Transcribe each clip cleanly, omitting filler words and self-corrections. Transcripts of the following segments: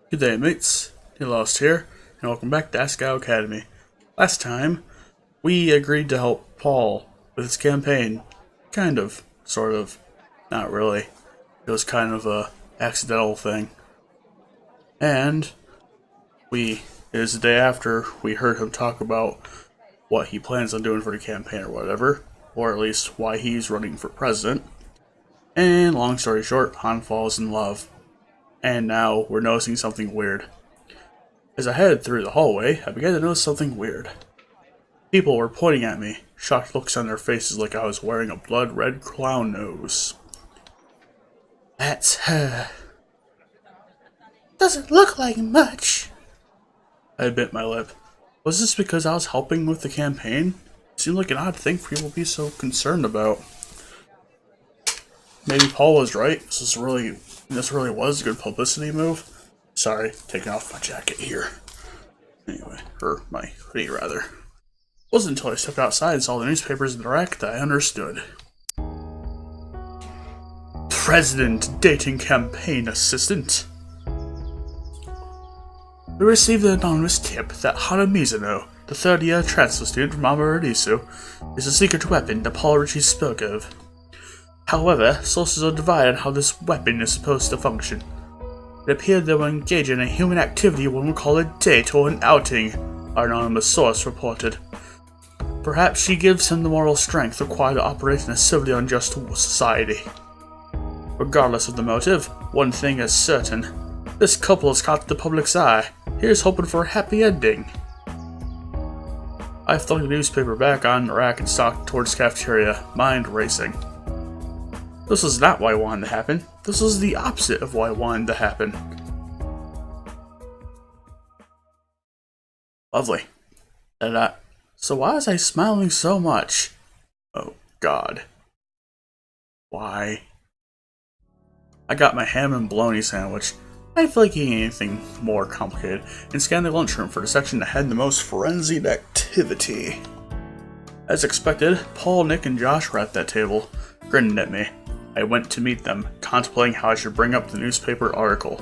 Good day, mates. Lost here, and welcome back to Asagao Academy. Last time, we agreed to help Paul with his campaign. Kind of. Sort of. Not really. It was kind of a accidental thing. And it is the day after we heard him talk about what he plans on doing for the campaign or whatever, or at least why he's running for president. And long story short, Han falls in love. And now we're noticing something weird. As I headed through the hallway, I began to notice something weird. People were pointing at me, shocked looks on their faces like I was wearing a blood-red clown nose. That's her. Doesn't look like much. I bit my lip. Was this because I was helping with the campaign? It seemed like an odd thing for people to be so concerned about. Maybe Paul was right. This really was a good publicity move. Sorry, taking off my jacket here. Anyway, or my hoodie rather. It wasn't until I stepped outside and saw the newspapers in the rack that I understood. President dating campaign assistant. We received an anonymous tip that Hana Mizuno, the third-year transfer student from Amaradisu, is a secret weapon that Paul Ritchie spoke of. However, sources are divided on how this weapon is supposed to function. It appeared they were engaged in a human activity one would call a date or an outing, our anonymous source reported. Perhaps she gives him the moral strength required to operate in a civilly unjust society. Regardless of the motive, one thing is certain. This couple has caught the public's eye. Here's hoping for a happy ending. I flung the newspaper back on the rack and stalked towards the cafeteria, mind racing. This was not what I wanted to happen. This was the opposite of what I wanted to happen. Lovely. So why was I smiling so much? Oh, God. Why? I got my ham and bologna sandwich. I didn't feel like eating anything more complicated, and scanned the lunchroom for the section that had the most frenzied activity. As expected, Paul, Nick, and Josh were at that table, grinning at me. I went to meet them, contemplating how I should bring up the newspaper article.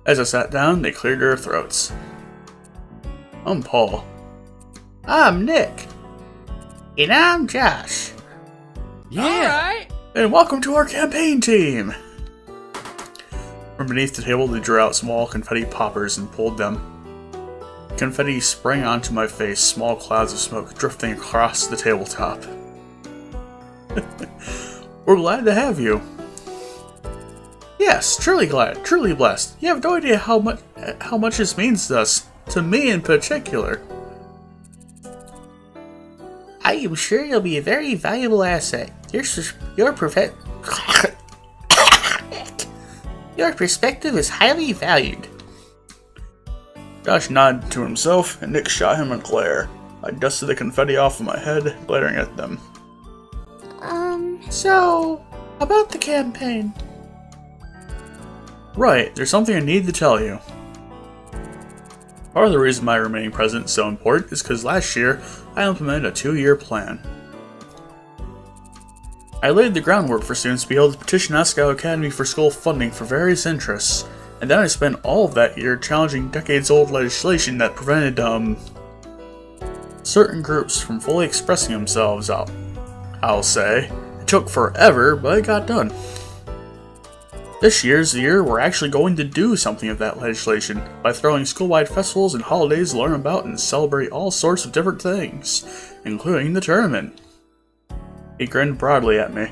As I sat down, they cleared their throats. I'm Paul. I'm Nick. And I'm Josh. Yeah! Alright! And welcome to our campaign team! From beneath the table, they drew out small confetti poppers and pulled them. Confetti sprang onto my face, small clouds of smoke drifting across the tabletop. We're glad to have you. Yes, truly glad, truly blessed. You have no idea how much this means to us, to me in particular. I am sure you'll be a very valuable asset. Your perspective is highly valued. Josh nodded to himself, and Nick shot him a glare. I dusted the confetti off of my head, glaring at them. So, about the campaign. Right, there's something I need to tell you. Part of the reason my remaining president is so important is because last year, I implemented a 2-year plan. I laid the groundwork for students to be able to petition Asagao Academy for school funding for various interests, and then I spent all of that year challenging decades-old legislation that prevented, certain groups from fully expressing themselves, I'll say. It took forever, but it got done. This year's the year we're actually going to do something of that legislation by throwing school-wide festivals and holidays to learn about and celebrate all sorts of different things, including the tournament. He grinned broadly at me.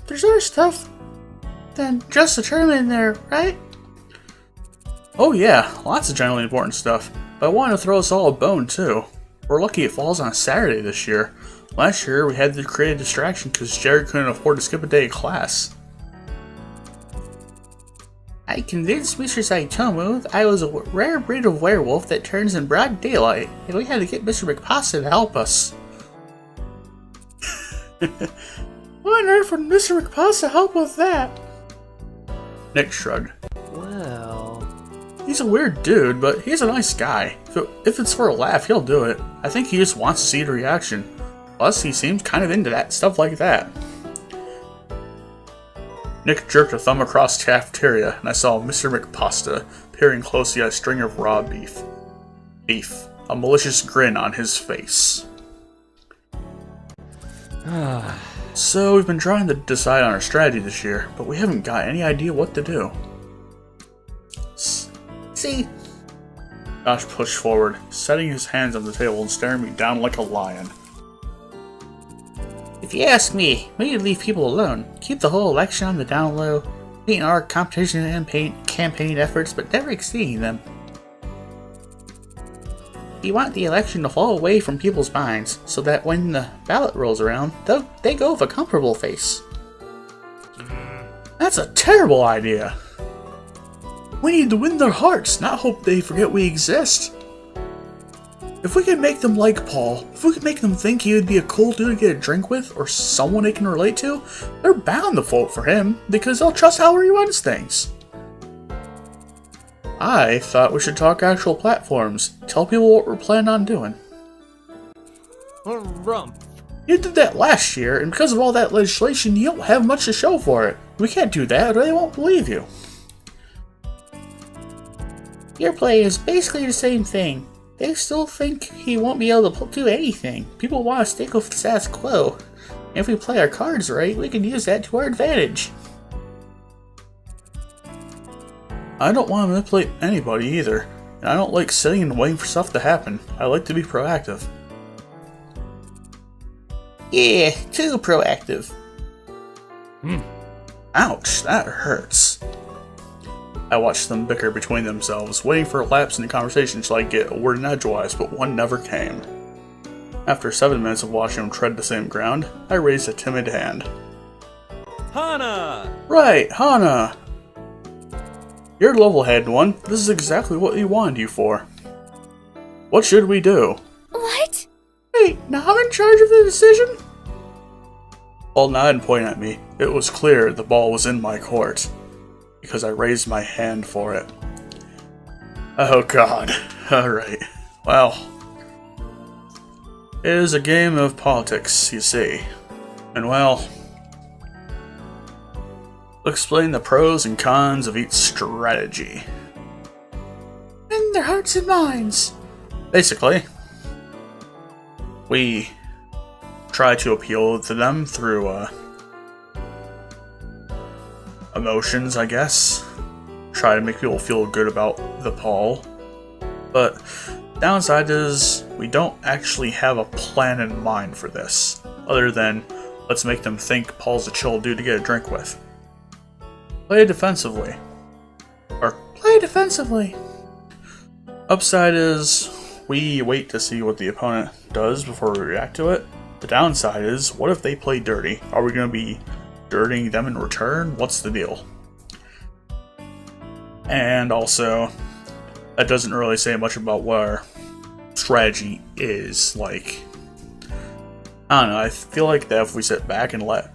There's other stuff than just the tournament in there, right? Oh yeah, lots of generally important stuff, but I wanted to throw us all a bone too. We're lucky it falls on a Saturday this year. Last year we had to create a distraction because Jared couldn't afford to skip a day of class. I convinced Mr. Saitomu I was a rare breed of werewolf that turns in broad daylight, and we had to get Mr. McPasta to help us. Why on earth would Mr. McPasta help with that? Nick shrugged. Well... He's a weird dude, but he's a nice guy. If it's for a laugh, he'll do it. I think he just wants to see the reaction. Plus, he seems kind of into that stuff like that. Nick jerked a thumb across the cafeteria, and I saw Mr. McPasta peering closely at a string of raw beef. A malicious grin on his face. So we've been trying to decide on our strategy this year, but we haven't got any idea what to do. See? Josh pushed forward, setting his hands on the table and staring me down like a lion. If you ask me, we need to leave people alone. Keep the whole election on the down low, meeting our competition and campaign efforts, but never exceeding them. You want the election to fall away from people's minds, so that when the ballot rolls around, they go with a comfortable face. That's a terrible idea. We need to win their hearts, not hope they forget we exist. If we can make them like Paul, if we can make them think he would be a cool dude to get a drink with, or someone they can relate to, they're bound to vote for him, because they'll trust how he runs things. I thought we should talk actual platforms, tell people what we're planning on doing. Rump. You did that last year, and because of all that legislation, you don't have much to show for it. We can't do that, or they won't believe you. Your play is basically the same thing. They still think he won't be able to do anything. People want to stick with the status quo. And if we play our cards right, we can use that to our advantage. I don't want to manipulate anybody either, and I don't like sitting and waiting for stuff to happen. I like to be proactive. Yeah, too proactive. Ouch, that hurts. I watched them bicker between themselves, waiting for a lapse in the conversation so I could get a word in edgewise, but one never came. After 7 minutes of watching them tread the same ground, I raised a timid hand. Hana! Right, Hana! You're level-headed one. This is exactly what we wanted you for. What should we do? What? Wait, now I'm in charge of the decision? Paul nodded and pointed at me. It was clear the ball was in my court, because I raised my hand for it. Oh god. Alright. Well. It is a game of politics, you see. And well, I'll explain the pros and cons of each strategy. In their hearts and minds. Basically, we try to appeal to them through emotions, I guess. Try to make people feel good about the Paul. But downside is we don't actually have a plan in mind for this, other than let's make them think Paul's a chill dude to get a drink with. Play defensively. Or play defensively. Upside is we wait to see what the opponent does before we react to it. The downside is, what if they play dirty? Are we going to be dirtying them in return? What's the deal? And also, that doesn't really say much about what our strategy is. Like, I don't know, I feel like that if we sit back and let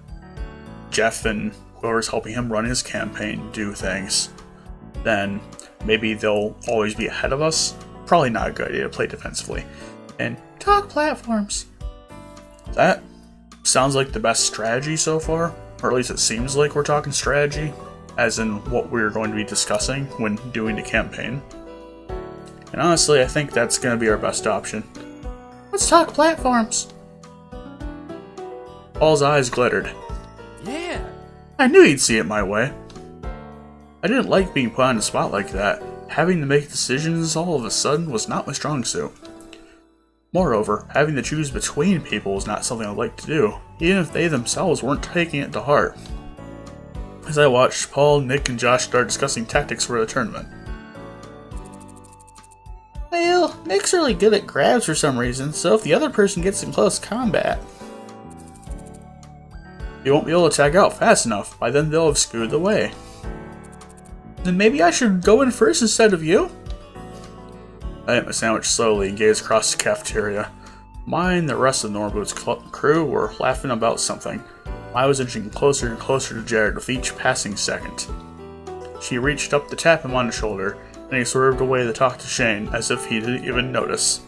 Jeff and whoever's helping him run his campaign do things, then maybe they'll always be ahead of us. Probably not a good idea to play defensively. And talk platforms. That sounds like the best strategy so far, or at least it seems like we're talking strategy, as in what we're going to be discussing when doing the campaign. And honestly, I think that's going to be our best option. Let's talk platforms. Paul's eyes glittered. Yeah! I knew he'd see it my way. I didn't like being put on the spot like that. Having to make decisions all of a sudden was not my strong suit. Moreover, having to choose between people was not something I'd like to do, even if they themselves weren't taking it to heart. As I watched, Paul, Nick, and Josh start discussing tactics for the tournament. Well, Nick's really good at grabs for some reason, so if the other person gets in close combat, he won't be able to tag out fast enough. By then they'll have scooted away. Then maybe I should go in first instead of you? I ate my sandwich slowly and gazed across the cafeteria. Mine and the rest of the Norboots crew were laughing about something. I was inching closer and closer to Jared with each passing second. She reached up to tap him on the shoulder, and he swerved away to talk to Shane as if he didn't even notice.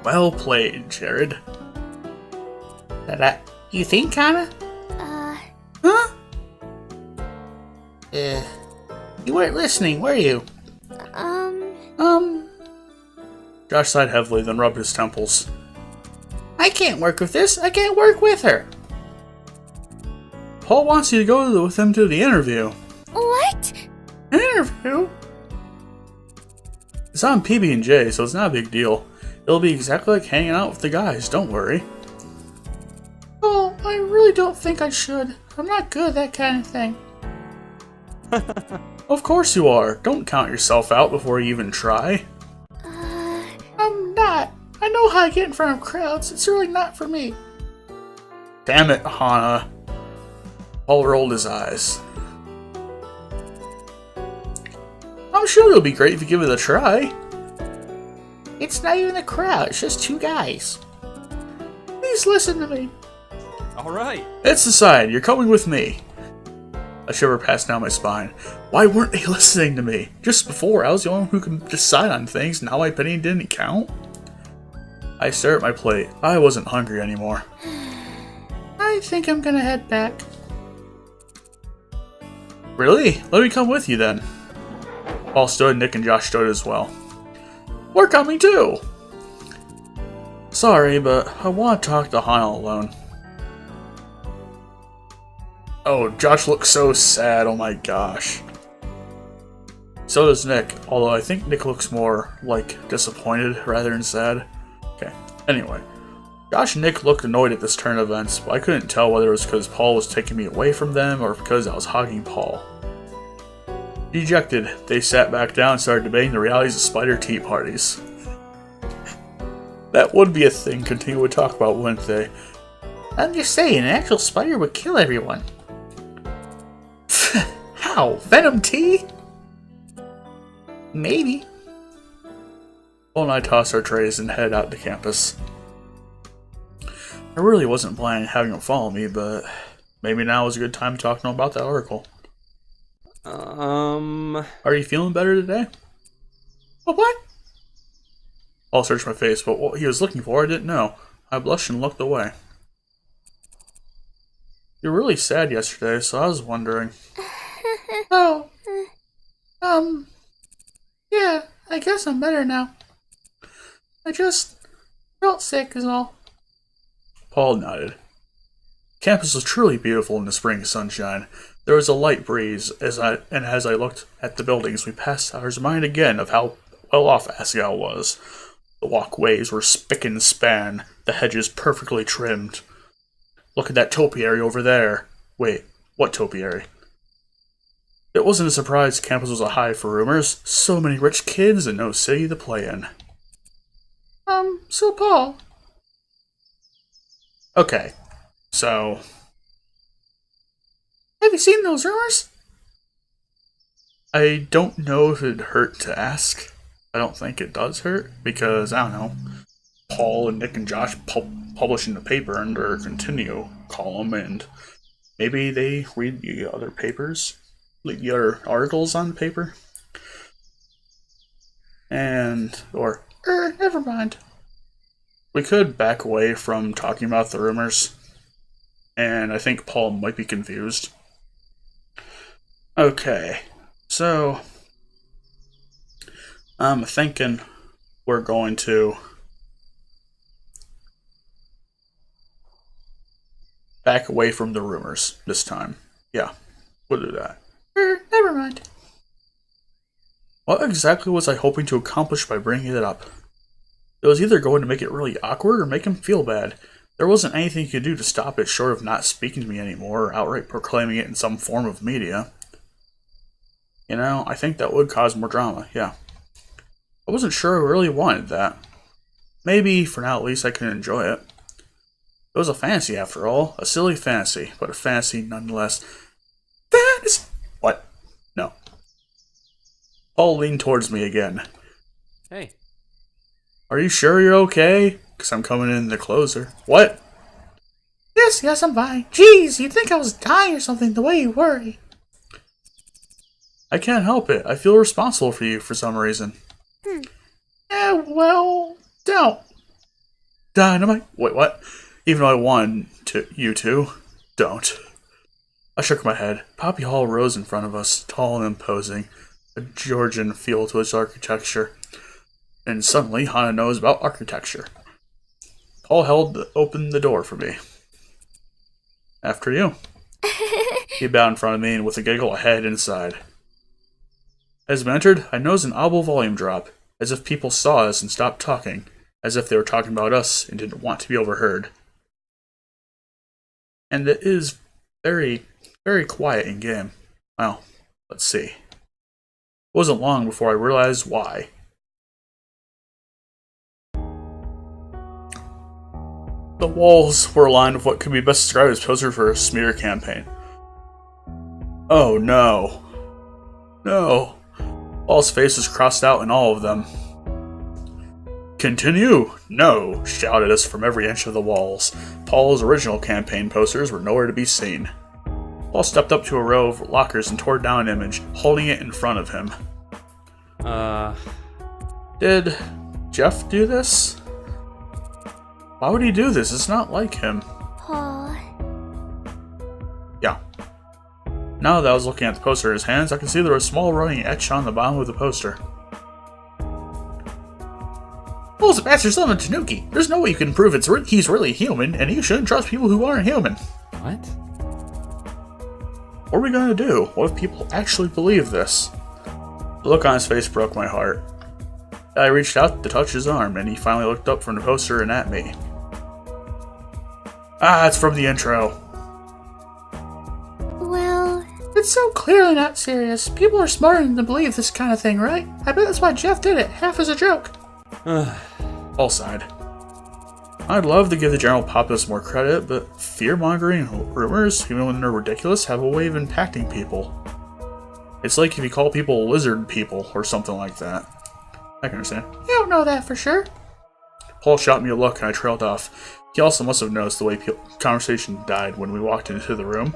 Well played, Jared. You think, Hannah? Huh? You weren't listening, were you? Josh sighed heavily, then rubbed his temples. I can't work with this. I can't work with her. Paul wants you to go with him to the interview. What? An interview? It's on PB&J, so it's not a big deal. It'll be exactly like hanging out with the guys, don't worry. Oh, I really don't think I should. I'm not good at that kind of thing. Of course you are. Don't count yourself out before you even try. I'm not. I know how to get in front of crowds. It's really not for me. Damn it, Hana. Paul rolled his eyes. I'm sure it'll be great if you give it a try. It's not even a crowd, it's just two guys. Please listen to me. All right. It's decided, you're coming with me. A shiver passed down my spine. Why weren't they listening to me? Just before, I was the only one who could decide on things, now my opinion didn't count. I stared at my plate. I wasn't hungry anymore. I think I'm gonna head back. Really? Let me come with you then. Paul stood, Nick and Josh stood as well. We're coming too! Sorry, but I want to talk to Hana alone. Oh, Josh looks so sad, oh my gosh. So does Nick, although I think Nick looks more, like, disappointed rather than sad. Okay, anyway. Josh and Nick looked annoyed at this turn of events, but I couldn't tell whether it was because Paul was taking me away from them or because I was hogging Paul. Dejected, they sat back down and started debating the realities of spider tea parties. That would be a thing Continue would talk about, wouldn't they? I'm just saying, an actual spider would kill everyone. How? Venom tea? Maybe. Paul and I tossed our trays and headed out to campus. I really wasn't planning on having him follow me, but maybe now is a good time to talk to him about that article. Are you feeling better today? What? Paul searched my face, but what he was looking for I didn't know. I blushed and looked away. You were really sad yesterday, so I was wondering. Oh. Yeah, I guess I'm better now. I just felt sick is all. Paul nodded. Campus was truly beautiful in the spring sunshine. There was a light breeze, as I looked at the buildings we passed, I was reminded again of how well off Asagao was. The walkways were spick and span, the hedges perfectly trimmed. Look at that topiary over there. Wait, what topiary? It wasn't a surprise campus was a hive for rumors. So many rich kids and no city to play in. So Paul. Okay, so... Have you seen those rumors? I don't know if it'd hurt to ask. I don't think it does hurt, because, I don't know, Paul and Nick and Josh publish in the paper under Continue column, and maybe they read the other papers, the other articles on the paper. And, never mind. We could back away from talking about the rumors, and I think Paul might be confused. Okay, so I'm thinking we're going to back away from the rumors this time. Yeah, we'll do that. Never mind. What exactly was I hoping to accomplish by bringing it up? It was either going to make it really awkward or make him feel bad. There wasn't anything he could do to stop it short of not speaking to me anymore or outright proclaiming it in some form of media. You know, I think that would cause more drama, yeah. I wasn't sure I really wanted that. Maybe, for now at least, I can enjoy it. It was a fantasy after all, a silly fantasy, but a fantasy nonetheless. Fantasy! What? No. Paul leaned towards me again. Hey. Are you sure you're okay? Because I'm coming in the closer. What? Yes, I'm fine. Jeez, you'd think I was dying or something the way you worry. I can't help it. I feel responsible for you for some reason. Yeah, well, don't. Dynamite. Wait, what? Even though I wanted you to, don't. I shook my head. Poppy Hall rose in front of us, tall and imposing, a Georgian feel to its architecture. And suddenly, Hana knows about architecture. Paul opened the door for me. After you. He bowed in front of me, and with a giggle, I headed inside. As we entered, I noticed an audible volume drop, as if people saw us and stopped talking, as if they were talking about us and didn't want to be overheard. And it is very, very quiet in game. Well, let's see. It wasn't long before I realized why. The walls were lined with what could be best described as posters for a smear campaign. Oh no. No. Paul's face was crossed out in all of them. Continue! No! Shouted us from every inch of the walls. Paul's original campaign posters were nowhere to be seen. Paul stepped up to a row of lockers and tore down an image, holding it in front of him. Did Jeff do this? Why would he do this? It's not like him. Paul. Yeah. Now that I was looking at the poster in his hands, I could see there was a small writing etched on the bottom of the poster. Paul's a bastard son of Tanuki. There's no way you can prove he's really human, and you shouldn't trust people who aren't human. What? What are we gonna do? What if people actually believe this? The look on his face broke my heart. I reached out to touch his arm, and he finally looked up from the poster and at me. Ah, it's from the intro. Well, it's so clearly not serious. People are smart enough to believe this kind of thing, right? I bet that's why Jeff did it, half as a joke. Paul sighed. I'd love to give the general populace more credit, but fear-mongering and rumors, even when they're ridiculous, have a way of impacting people. It's like if you call people lizard people, or something like that. I can understand. You don't know that for sure. Paul shot me a look, and I trailed off. He also must have noticed the way conversation died when we walked into the room.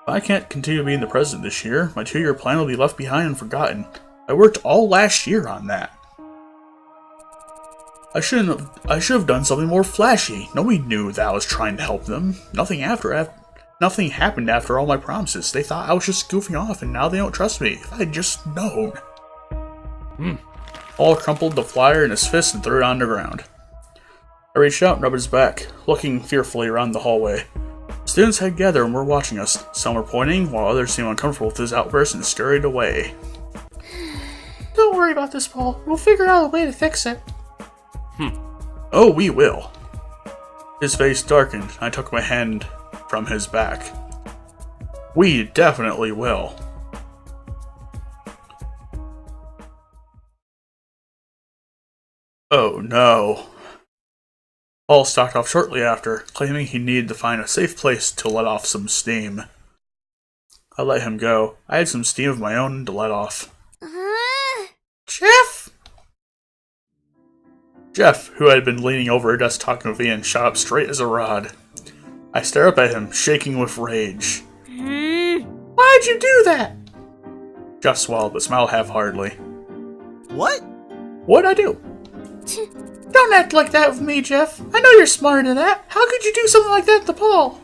If I can't continue being the president this year, my 2-year plan will be left behind and forgotten. I worked all last year on that. I should have done something more flashy. Nobody knew that I was trying to help them. Nothing happened after all my promises. They thought I was just goofing off, and now they don't trust me. If I had just known. Paul crumpled the flyer in his fist and threw it on the ground. I reached out and rubbed his back, looking fearfully around the hallway. Students had gathered and were watching us. Some were pointing, while others seemed uncomfortable with his outburst and scurried away. Don't worry about this, Paul. We'll figure out a way to fix it. Oh, we will. His face darkened, and I took my hand from his back. We definitely will. Oh no. Paul stalked off shortly after, claiming he needed to find a safe place to let off some steam. I let him go. I had some steam of my own to let off. Jeff! Jeff, who had been leaning over her desk talking with Ian, shot up straight as a rod. I stared up at him, shaking with rage. Why'd you do that? Jeff swallowed, but smiled half-heartedly. What? What'd I do? Don't act like that with me, Jeff. I know you're smarter than that. How could you do something like that to Paul?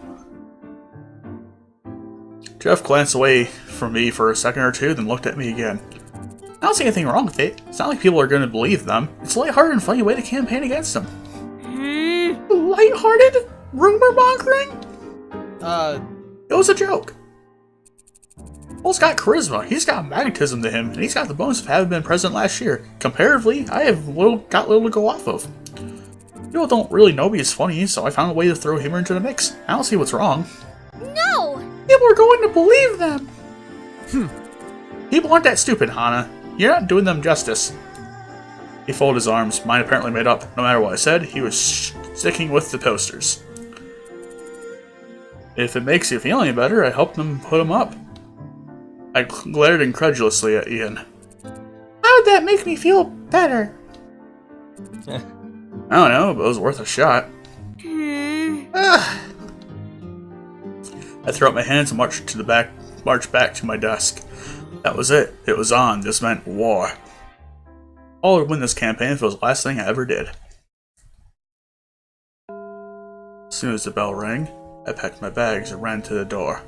Jeff glanced away from me for a second or two, then looked at me again. I don't see anything wrong with it. It's not like people are going to believe them. It's a lighthearted and funny way to campaign against them. Lighthearted? Rumor mongering? It was a joke. Paul's got charisma, he's got magnetism to him, and he's got the bonus of having been president last year. Comparatively, I have got little to go off of. People don't really know me as funny, so I found a way to throw humor into the mix. I don't see what's wrong. No! People are going to believe them. People aren't that stupid, Hana. You're not doing them justice. He folded his arms, mine apparently made up. No matter what I said, he was sticking with the posters. If it makes you feel any better, I helped them put them up. I glared incredulously at Ian. How would that make me feel better? I don't know, but it was worth a shot. I threw up my hands and marched back to my desk. That was it. It was on. This meant war. Paul would win this campaign if it was the last thing I ever did. As soon as the bell rang, I packed my bags and ran to the door.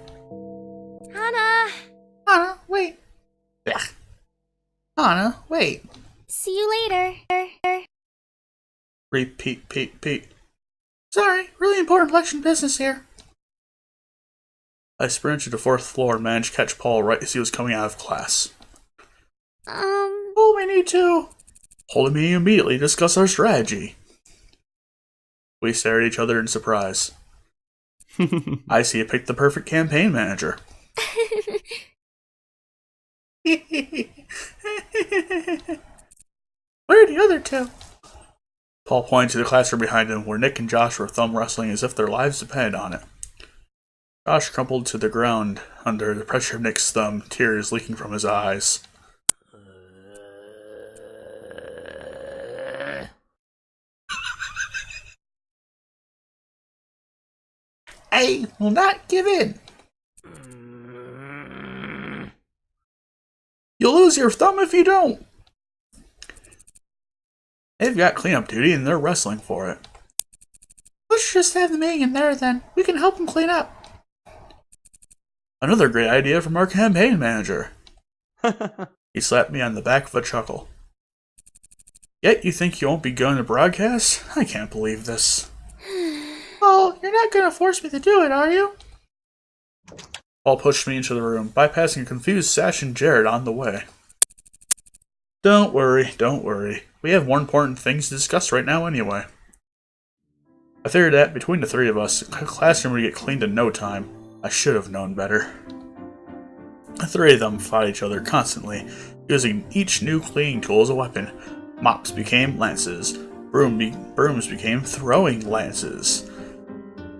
Hannah! Anna, wait. Ugh. Anna, wait. See you later. Repeat. Sorry, really important election business here. I sprinted to the 4th floor and managed to catch Paul right as he was coming out of class. Oh, we need to. Holding me immediately to discuss our strategy. We stared at each other in surprise. I see you picked the perfect campaign manager. Where are the other two? Paul pointed to the classroom behind him, where Nick and Josh were thumb wrestling as if their lives depended on it. Josh crumpled to the ground under the pressure of Nick's thumb, tears leaking from his eyes. I will not give in. You'll lose your thumb if you don't! They've got cleanup duty and they're wrestling for it. Let's just have the meeting in there then. We can help them clean up. Another great idea from our campaign manager. He slapped me on the back with a chuckle. Yet you think you won't be going to broadcast? I can't believe this. Oh, you're not gonna force me to do it, are you? Paul pushed me into the room, bypassing a confused Sash and Jared on the way. Don't worry. We have more important things to discuss right now anyway. I figured that between the three of us, the classroom would get cleaned in no time. I should have known better. The three of them fought each other constantly, using each new cleaning tool as a weapon. Mops became lances. Brooms became throwing lances.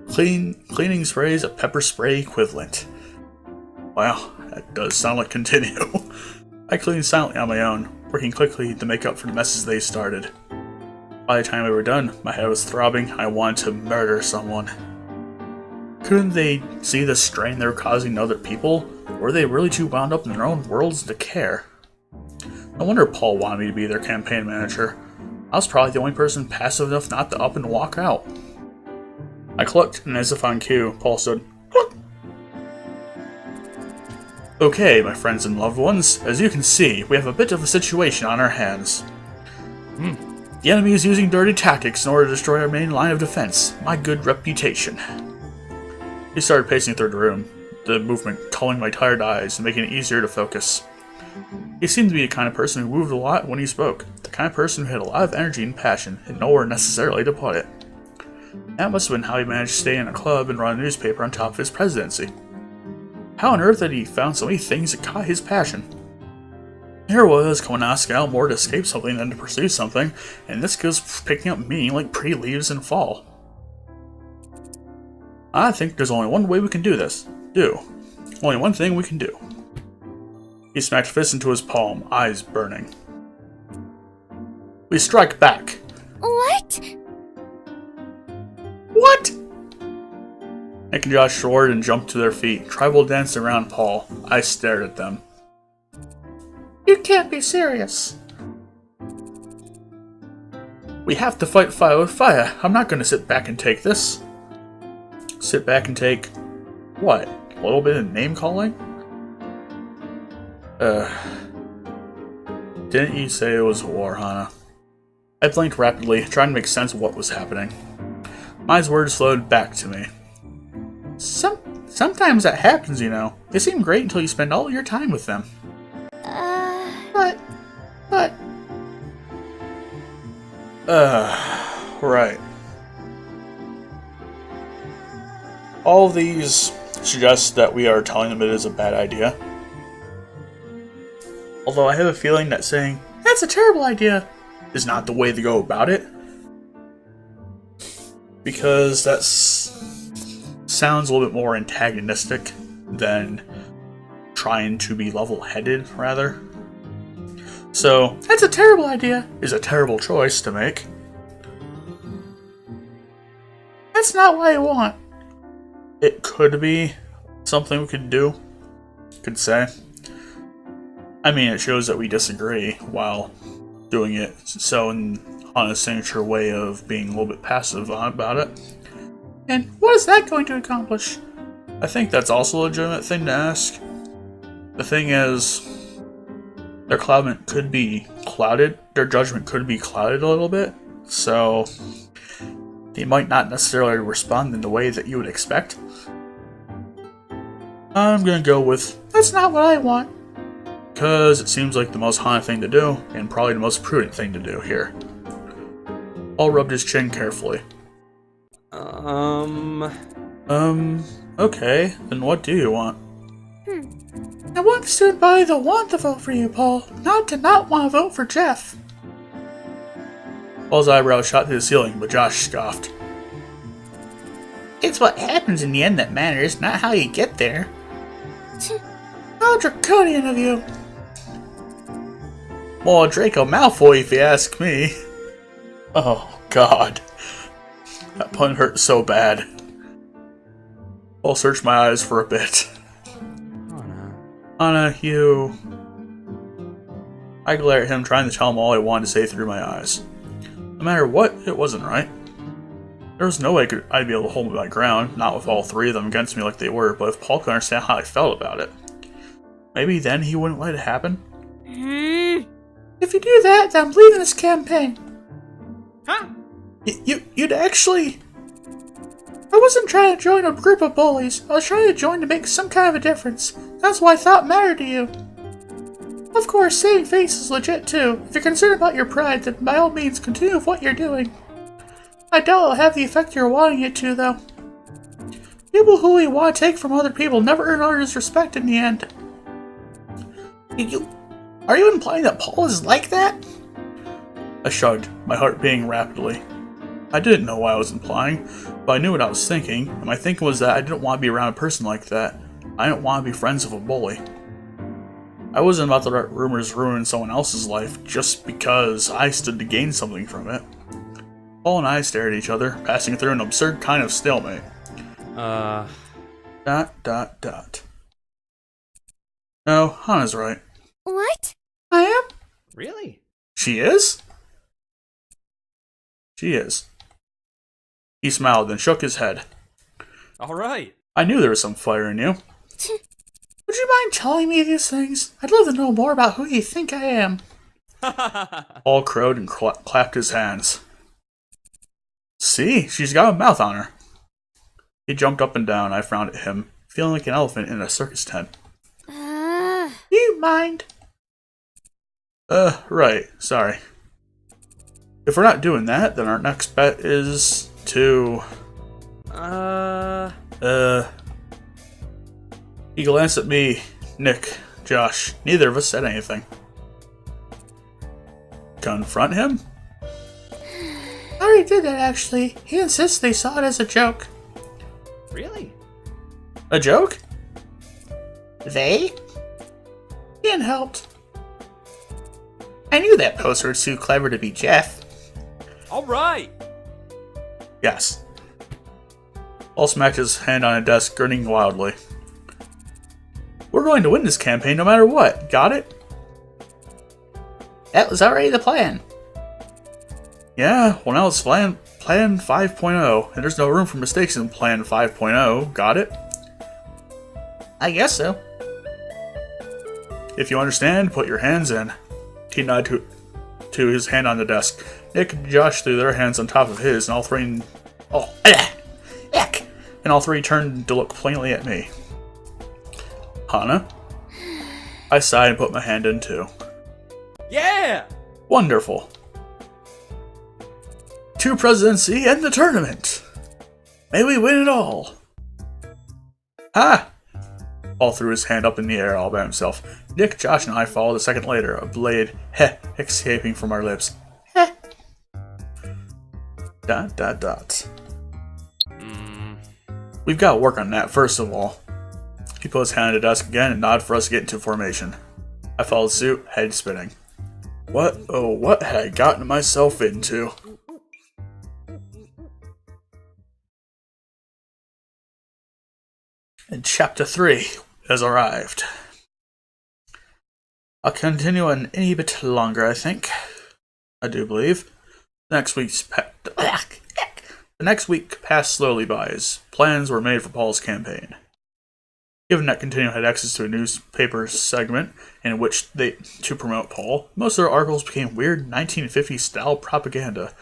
Cleaning sprays a pepper spray equivalent. Wow, that does sound like continue. I cleaned silently on my own, working quickly to make up for the messes they started. By the time we were done, my head was throbbing. I wanted to murder someone. Couldn't they see the strain they were causing to other people? Or were they really too wound up in their own worlds to care? No wonder Paul wanted me to be their campaign manager. I was probably the only person passive enough not to up and walk out. I clucked, and as if on cue, Paul said, "Cluck." Okay, my friends and loved ones, as you can see, we have a bit of a situation on our hands. The enemy is using dirty tactics in order to destroy our main line of defense, my good reputation. He started pacing through the room, the movement culling my tired eyes and making it easier to focus. He seemed to be the kind of person who moved a lot when he spoke, the kind of person who had a lot of energy and passion, and nowhere necessarily to put it. That must have been how he managed to stay in a club and run a newspaper on top of his presidency. How on earth had he found so many things that caught his passion? Here was coming to Asagao more to escape something than to pursue something, and this goes picking up meaning like pretty leaves in fall. I think there's only one way we can do this. Only one thing we can do. He smacked a fist into his palm, eyes burning. We strike back. What? What? Nick and Josh roared and jumped to their feet. Tribal danced around Paul. I stared at them. You can't be serious. We have to fight fire with fire. I'm not going to sit back and take this. Sit back and take... what? A little bit of name-calling? Didn't you say it was war, Hannah? I blinked rapidly, trying to make sense of what was happening. My words flowed back to me. Sometimes that happens, you know. They seem great until you spend all your time with them. But... Right. All of these suggest that we are telling them it is a bad idea. Although I have a feeling that saying, "That's a terrible idea," is not the way to go about it. Because that sounds a little bit more antagonistic than trying to be level-headed, rather. So, "That's a terrible idea" is a terrible choice to make. that's not what I want. It could be something we could do. Could say. I mean, it shows that we disagree while doing it so on a signature way of being a little bit passive about it. And what is that going to accomplish? I think that's also a legitimate thing to ask. The thing is, their judgment could be clouded a little bit, so they might not necessarily respond in the way that you would expect. I'm gonna go with, That's not what I want. because it seems like the most haunted thing to do, and probably the most prudent thing to do here. Paul rubbed his chin carefully. Okay, then what do you want? I want the student body to want to vote for you, Paul, not to not want to vote for Jeff. Paul's eyebrows shot to the ceiling, but Josh scoffed. It's what happens in the end that matters, not how you get there. How draconian of you. More Draco Malfoy, if you ask me. Oh, God. That pun hurt so bad. Paul searched my eyes for a bit. Oh no. Anna, you... I glared at him, trying to tell him all I wanted to say through my eyes. No matter what, it wasn't right. There was no way I'd be able to hold my ground, not with all three of them against me like they were, but if Paul could understand how I felt about it. Maybe then he wouldn't let it happen? If you do that, then I'm leaving this campaign. Huh? You'd actually... I wasn't trying to join a group of bullies. I was trying to join to make some kind of a difference. That's what I thought mattered to you. Of course, saving face is legit too. If you're concerned about your pride, then by all means continue with what you're doing. I doubt it'll have the effect you're wanting it to, though. People who we want to take from other people never earn others' respect in the end. Are you implying that Paul is like that? I shrugged, my heart beating rapidly. I didn't know what I was implying, but I knew what I was thinking, and my thinking was that I didn't want to be around a person like that. I didn't want to be friends with a bully. I wasn't about to let rumors ruin someone else's life just because I stood to gain something from it. Paul and I stared at each other, passing through an absurd kind of stalemate. No, Hannah's right. What? I am? Really? She is? She is. He smiled and shook his head. All right. I knew there was some fire in you. Would you mind telling me these things? I'd love to know more about who you think I am. Paul crowed and clapped his hands. See, she's got a mouth on her. He jumped up and down. I frowned at him, feeling like an elephant in a circus tent. Do you mind? Right, sorry. If we're not doing that, then our next bet is to... He glanced at me, Nick, Josh. Neither of us said anything. Confront him? I already did that, actually. He insists they saw it as a joke. Really? A joke? They? Ian helped. I knew that poster was too clever to be Jeff. All right. Yes. Paul smacked his hand on a desk, grinning wildly. We're going to win this campaign no matter what. Got it? That was already the plan. Yeah, well now it's Plan 5.0, and there's no room for mistakes in Plan 5.0. Got it? I guess so. If you understand, put your hands in. He nodded to his hand on the desk. Nick and Josh threw their hands on top of his, and all three... Eck! And all three turned to look plainly at me. Hannah? I sighed and put my hand in too. Yeah. Wonderful. To presidency and the tournament. May we win it all. Ha! Paul threw his hand up in the air all by himself. Nick, Josh, and I followed a second later, a blade heh escaping from our lips. Heh. ... We've got to work on that first of all. He put his hand on the desk again and nodded for us to get into formation. I followed suit, head spinning. What had I gotten myself into? And Chapter 3 has arrived. I'll continue on any bit longer, I think. I do believe. The next week passed slowly by as plans were made for Paul's campaign. Given that Continuum had access to a newspaper segment in which to promote Paul, most of their articles became weird 1950s-style propaganda,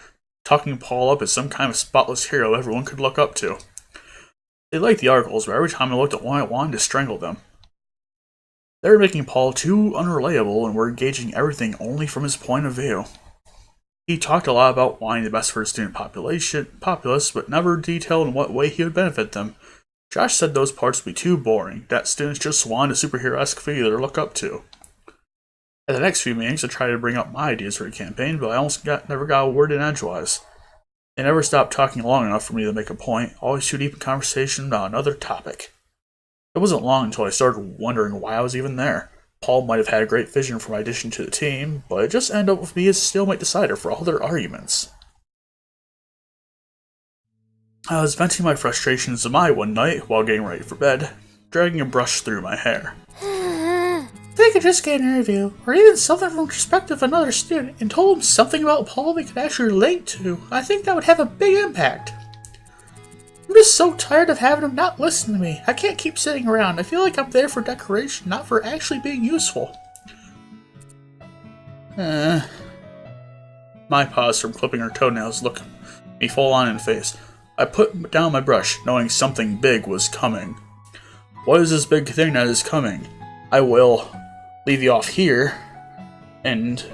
talking Paul up as some kind of spotless hero everyone could look up to. They liked the articles, but every time I looked at one, I wanted to strangle them. They were making Paul too unreliable and were engaging everything only from his point of view. He talked a lot about wanting the best for his student populace, but never detailed in what way he would benefit them. Josh said those parts would be too boring, that students just wanted a superhero-esque figure to look up to. At the next few meetings, I tried to bring up my ideas for a campaign, but I almost never got a word in edgewise. They never stopped talking long enough for me to make a point, always too deep in conversation about another topic. It wasn't long until I started wondering why I was even there. Paul might have had a great vision for my addition to the team, but it just ended up with me as stalemate decider for all their arguments. I was venting my frustrations to Mai one night while getting ready for bed, dragging a brush through my hair. If they could just get an interview, or even something from the perspective of another student, and told them something about Paul they could actually relate to, I think that would have a big impact. I'm just so tired of having him not listen to me. I can't keep sitting around. I feel like I'm there for decoration, not for actually being useful. My paused from clipping her toenails, looking me full on in the face. I put down my brush, knowing something big was coming. What is this big thing that is coming? I will leave you off here, and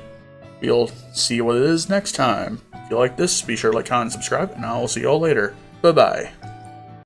we'll see what it is next time. If you like this, be sure to like, comment, and subscribe, and I will see you all later. Bye-bye.